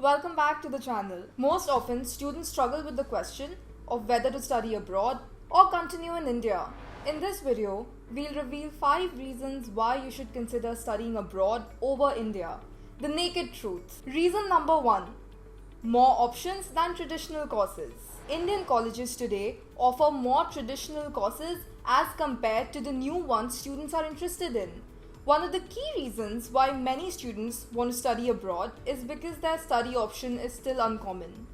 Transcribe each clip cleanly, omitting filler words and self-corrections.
Welcome back to the channel. Most often, students struggle with the question of whether to study abroad or continue in India. In this video, we'll reveal 5 reasons why you should consider studying abroad over India. The naked truth. Reason number 1. More options than traditional courses. Indian colleges today offer more traditional courses as compared to the new ones students are interested in. One of the key reasons why many students want to study abroad is because their study option is still uncommon.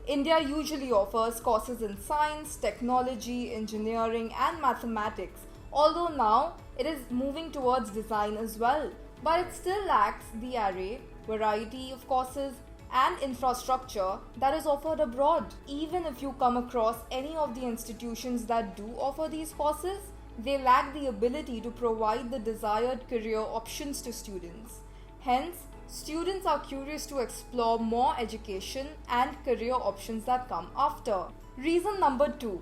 India usually offers courses in science, technology, engineering and mathematics, although now it is moving towards design as well, but it still lacks the array, variety of courses and infrastructure that is offered abroad. Even if you come across any of the institutions that do offer these courses, they lack the ability to provide the desired career options to students. Hence, students are curious to explore more education and career options that come after. Reason number 2.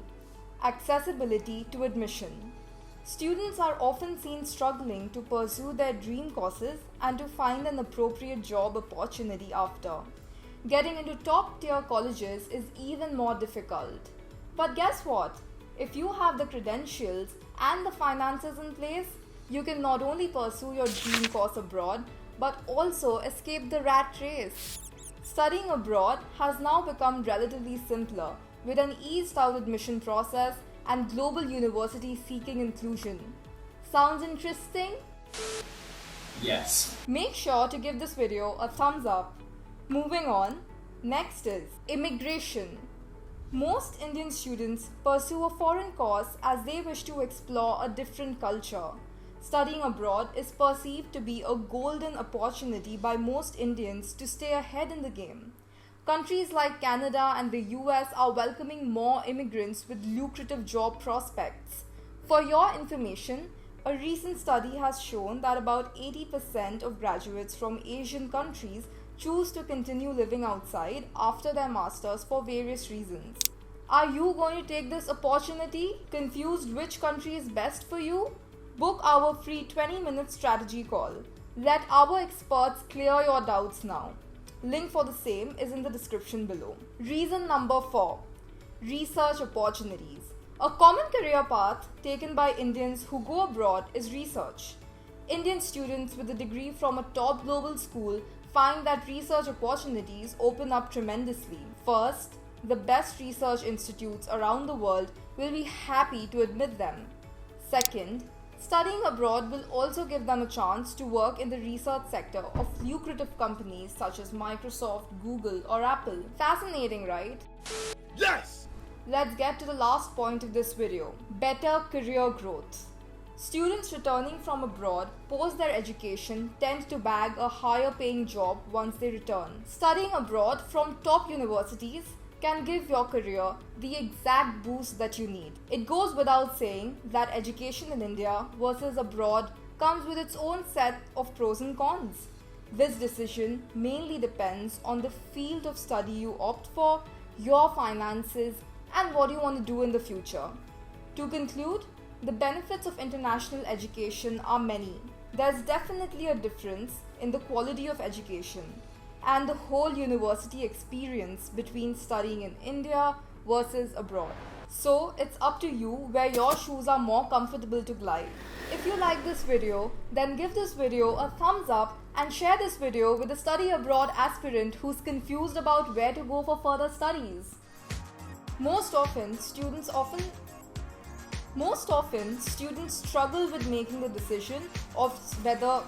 Accessibility to admission. Students are often seen struggling to pursue their dream courses and to find an appropriate job opportunity after. Getting into top tier colleges is even more difficult. But guess what? If you have the credentials and the finances in place, you can not only pursue your dream course abroad, but also escape the rat race. Studying abroad has now become relatively simpler with an eased out admission process and global universities seeking inclusion. Sounds interesting? Yes. Make sure to give this video a thumbs up. Moving on, next is immigration. Most Indian students pursue a foreign course as they wish to explore a different culture. Studying abroad is perceived to be a golden opportunity by most Indians to stay ahead in the game. Countries like Canada and the US are welcoming more immigrants with lucrative job prospects. For your information, a recent study has shown that about 80% of graduates from Asian countries choose to continue living outside after their masters for various reasons. Are you going to take this opportunity? Confused which country is best for you? Book our free 20-minute strategy call. Let our experts clear your doubts now. Link for the same is in the description below. Reason number 4. Research opportunities. A common career path taken by Indians who go abroad is research. Indian students with a degree from a top global school find that research opportunities open up tremendously. First, the best research institutes around the world will be happy to admit them. Second, studying abroad will also give them a chance to work in the research sector of lucrative companies such as Microsoft, Google or Apple. Fascinating, right? Yes! Let's get to the last point of this video. Better career growth. Students returning from abroad post their education tend to bag a higher paying job once they return. Studying abroad from top universities can give your career the exact boost that you need. It goes without saying that education in India versus abroad comes with its own set of pros and cons. This decision mainly depends on the field of study you opt for, your finances, and what you want to do in the future. To conclude, the benefits of international education are many. There's definitely a difference in the quality of education and the whole university experience between studying in India versus abroad. So it's up to you where your shoes are more comfortable to glide. If you like this video, then give this video a thumbs up and share this video with a study abroad aspirant who's confused about where to go for further studies. Most often, students struggle with making the decision of whether